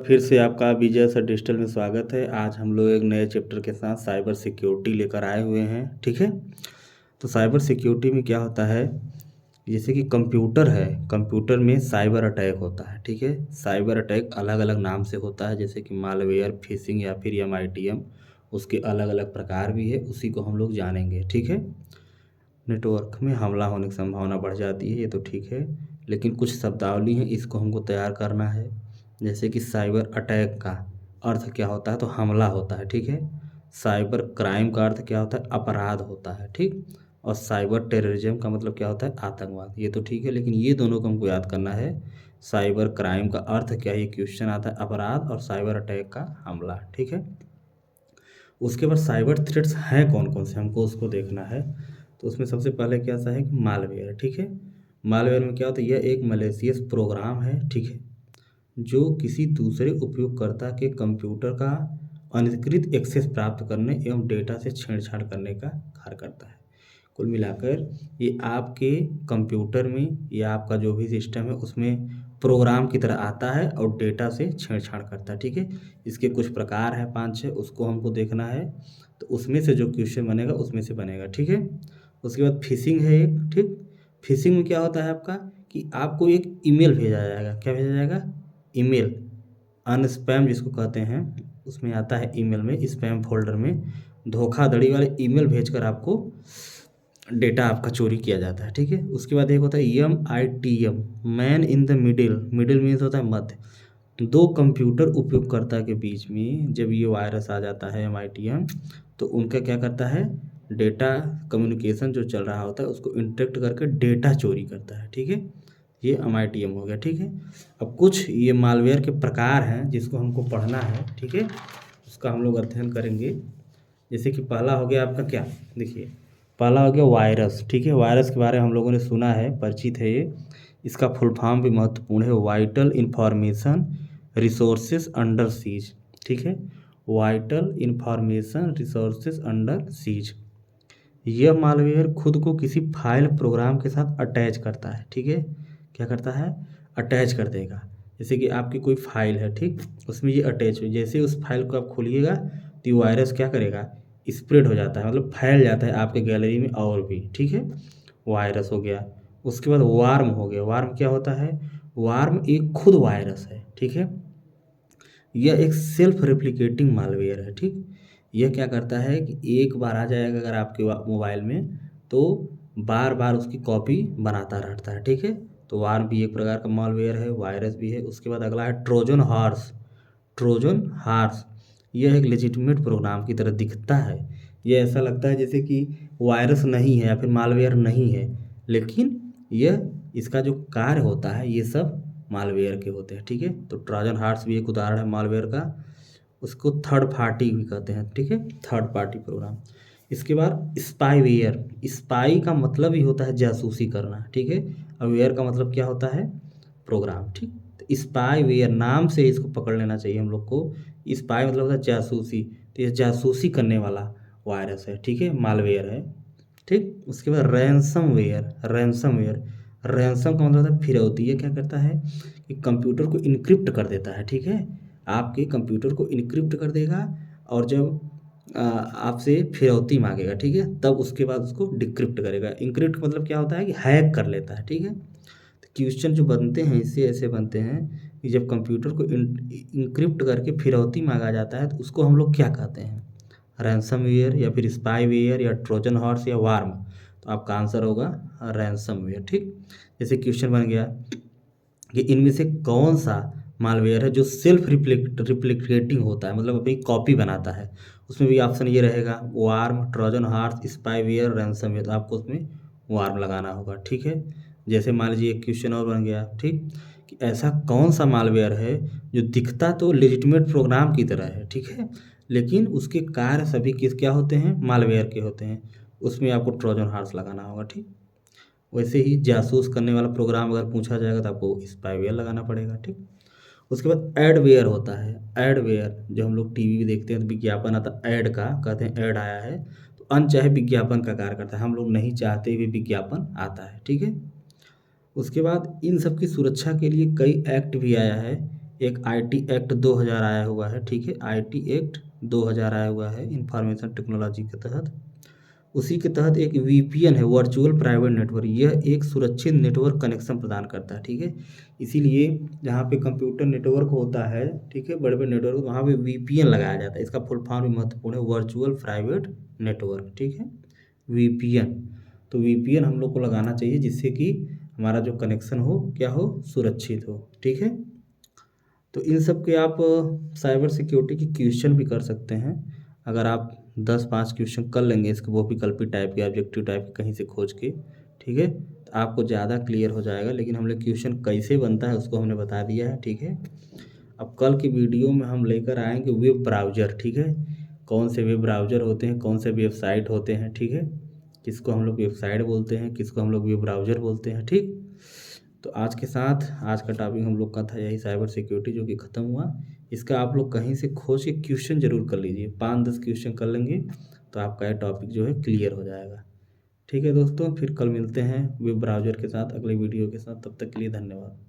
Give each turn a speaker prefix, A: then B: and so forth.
A: फिर से आपका विजय सर डिजिटल में स्वागत है। आज हम लोग एक नए चैप्टर के साथ साइबर सिक्योरिटी लेकर आए हुए हैं, ठीक है। तो साइबर सिक्योरिटी में क्या होता है, जैसे कि कंप्यूटर है, कंप्यूटर में साइबर अटैक होता है, ठीक है। साइबर अटैक अलग अलग नाम से होता है, जैसे कि मालवेयर, फिशिंग या फिर MITM। उसके अलग अलग प्रकार भी है, उसी को हम लोग जानेंगे, ठीक है। नेटवर्क में हमला होने की संभावना बढ़ जाती है, ये तो ठीक है, लेकिन कुछ शब्दावली हैं, इसको हमको तैयार करना है। जैसे कि साइबर अटैक का अर्थ क्या होता है, तो हमला होता है, ठीक है। साइबर क्राइम का अर्थ क्या होता है, अपराध होता है, ठीक। और साइबर टेररिज्म का मतलब क्या होता है, आतंकवाद, ये तो ठीक है, लेकिन ये दोनों को हमको याद करना है। साइबर क्राइम का अर्थ क्या है, ये क्वेश्चन आता है, अपराध, और साइबर अटैक का हमला, ठीक है। उसके बाद साइबर थ्रेट्स हैं कौन कौन से, हमको उसको देखना है। तो उसमें सबसे पहले क्या सा है कि मालवेयर, ठीक है। मालवेयर में क्या होता है, यह एक मलेशियस प्रोग्राम है, ठीक है, जो किसी दूसरे उपयोगकर्ता के कंप्यूटर का अनधिकृत एक्सेस प्राप्त करने एवं डेटा से छेड़छाड़ करने का कार्य करता है। कुल मिलाकर ये आपके कंप्यूटर में या आपका जो भी सिस्टम है उसमें प्रोग्राम की तरह आता है और डेटा से छेड़छाड़ करता है, ठीक है। इसके कुछ प्रकार हैं 5-6, उसको हमको देखना है। तो उसमें से जो क्वेश्चन बनेगा उसमें से बनेगा, ठीक है। उसके बाद फिशिंग है एक, ठीक। फिशिंग में क्या होता है आपका, कि आपको एक ईमेल भेजा जाएगा, क्या भेजा जाएगा, ईमेल, अनस्पैम जिसको कहते हैं, उसमें आता है ईमेल में, स्पैम फोल्डर में धोखाधड़ी वाले ईमेल भेजकर आपको डेटा आपका चोरी किया जाता है, ठीक है। उसके बाद एक होता है MITM, man in the middle, middle means होता है मध्य। दो कंप्यूटर उपयोगकर्ता के बीच में जब ये वायरस आ जाता है MITM, तो उनका क्या करता है, डेटा कम्युनिकेशन जो चल रहा होता है उसको इंटरेक्ट करके डेटा चोरी करता है, ठीक है। ये MITM हो गया, ठीक है। अब कुछ ये मालवेयर के प्रकार हैं जिसको हमको पढ़ना है, ठीक है, उसका हम लोग अध्ययन करेंगे। जैसे कि पहला हो गया आपका क्या, देखिए, पहला हो गया वायरस, ठीक है। वायरस के बारे में हम लोगों ने सुना है, परिचित है ये। इसका फुल फॉर्म भी महत्वपूर्ण है, vital information resources under seize, ठीक है। Vital information resources under seize. यह मालवेयर खुद को किसी फाइल प्रोग्राम के साथ अटैच करता है, ठीक है। क्या करता है, अटैच कर देगा। जैसे कि आपकी कोई फाइल है, ठीक, उसमें ये अटैच हो, जैसे उस फाइल को आप खोलिएगा तो ये वायरस क्या करेगा, स्प्रेड हो जाता है, मतलब फैल जाता है आपके गैलरी में और भी, ठीक है। वायरस हो गया। उसके बाद वार्म हो गया। वार्म क्या होता है, वार्म एक खुद वायरस है, ठीक है। यह एक सेल्फ रेप्लिकेटिंग मालवेयर है, ठीक। यह क्या करता है कि एक बार आ जाएगा अगर आपके मोबाइल में, तो बार बार उसकी कॉपी बनाता रहता है, ठीक है। तो वार्म भी एक प्रकार का मालवेयर है, वायरस भी है। उसके बाद अगला है ट्रोजन हॉर्स। ट्रोजन हॉर्स, यह एक लेजिटिमेट प्रोग्राम की तरह दिखता है। यह ऐसा लगता है जैसे कि वायरस नहीं है या फिर मालवेयर नहीं है, लेकिन यह, इसका जो कार्य होता है ये सब मालवेयर के होते हैं, ठीक है। तो ट्रोजन हॉर्स भी एक उदाहरण है मालवेयर का। उसको थर्ड पार्टी भी कहते हैं, ठीक है, थर्ड पार्टी प्रोग्राम। इसके बाद स्पाईवेयर। स्पाई का मतलब ही होता है जासूसी करना, ठीक है। और वेयर का मतलब क्या होता है, प्रोग्राम, ठीक। तो स्पाईवेयर नाम से इसको पकड़ लेना चाहिए हम लोग को। स्पाई मतलब होता है जासूसी, तो ये जासूसी करने वाला वायरस है, ठीक है, मालवेयर है, ठीक। उसके बाद रैंसमवेयर। रैंसमवेयर, रैंसम का मतलब होता है फिरौती। ये क्या करता है कि कंप्यूटर को इनक्रिप्ट कर देता है, ठीक है। आपके कंप्यूटर को इनक्रिप्ट कर देगा, और जब आपसे फिरौती मांगेगा, ठीक है, तब उसके बाद उसको डिक्रिप्ट करेगा। इनक्रिप्ट मतलब क्या होता है कि हैक कर लेता है, ठीक है। तो क्वेश्चन जो बनते हैं इससे ऐसे बनते हैं कि जब कंप्यूटर को इनक्रिप्ट करके फिरौती मांगा जाता है तो उसको हम लोग क्या कहते हैं, रैंसमवेयर या फिर स्पाईवेयर या ट्रोजन हॉर्स या वार्म। तो आपका आंसर होगा रैंसमवेयर, ठीक। जैसे क्वेश्चन बन गया कि इनमें से कौन सा मालवेयर है जो सेल्फ रिप्लिकेटिंग होता है, मतलब अपनी कॉपी बनाता है। उसमें भी ऑप्शन ये रहेगा, warm, Trojan horse, spyware, ransomware. तो आपको उसमें वार्म लगाना होगा, ठीक है। जैसे मान लीजिए एक क्वेश्चन और बन गया, ठीक, कि ऐसा कौन सा मालवेयर है जो दिखता तो लेजिटिमेट प्रोग्राम की तरह है, ठीक है, लेकिन उसके कार्य सभी किस क्या होते हैं, मालवेयर के होते हैं। उसमें आपको ट्रोजन हॉर्स लगाना होगा, ठीक। वैसे ही जासूस करने वाला प्रोग्राम अगर पूछा जाएगा तो आपको स्पाईवेयर लगाना पड़ेगा, ठीक। उसके बाद एडवेयर होता है। एडवेयर, जो हम लोग टीवी में देखते हैं तो विज्ञापन आता है ऐड का, कहते हैं ऐड आया है, तो अनचाहे विज्ञापन का कार्य करता है, हम लोग नहीं चाहते हुए विज्ञापन आता है, ठीक है। उसके बाद इन सब की सुरक्षा के लिए कई एक्ट भी आया है। एक आईटी एक्ट 2000 आया हुआ है, ठीक है, आईटी एक्ट 2000 आया हुआ है इंफॉर्मेशन टेक्नोलॉजी के तहत। उसी के तहत एक वीपीएन है, वर्चुअल प्राइवेट नेटवर्क, यह एक सुरक्षित नेटवर्क कनेक्शन प्रदान करता है, ठीक है। इसीलिए जहाँ पे कंप्यूटर नेटवर्क होता है, ठीक है, बड़े बड़े नेटवर्क, वहाँ पे वीपीएन लगाया जाता है। इसका फुल फॉर्म भी महत्वपूर्ण है, वर्चुअल प्राइवेट नेटवर्क, ठीक है, वीपीएन। तो वीपीएन हम लोग को लगाना चाहिए जिससे कि हमारा जो कनेक्शन हो क्या हो, सुरक्षित हो, ठीक है। तो इन सब के आप साइबर सिक्योरिटी की क्वेश्चन भी कर सकते हैं। अगर आप 10-5 क्वेश्चन कर लेंगे इसके, वो विकल्पी टाइप के, ऑब्जेक्टिव टाइप के, कहीं से खोज के, ठीक है, तो आपको ज़्यादा क्लियर हो जाएगा। लेकिन हम लोग क्वेश्चन कैसे बनता है उसको हमने बता दिया है, ठीक है। अब कल की वीडियो में हम लेकर आएंगे वेब ब्राउज़र, ठीक है, कौन से वेब ब्राउज़र होते हैं, कौन से वेबसाइट होते हैं, ठीक है, किसको हम लोग वेबसाइट बोलते हैं, किसको हम लोग वेब ब्राउज़र बोलते हैं, ठीक। तो आज के साथ आज का टॉपिक हम लोग का था यही, साइबर सिक्योरिटी, जो कि ख़त्म हुआ। इसका आप लोग कहीं से खोज के क्वेश्चन ज़रूर कर लीजिए, 5-10 क्वेश्चन कर लेंगे तो आपका ये टॉपिक जो है क्लियर हो जाएगा। ठीक है दोस्तों, फिर कल मिलते हैं वेब ब्राउज़र के साथ अगले वीडियो के साथ, तब तक के लिए धन्यवाद।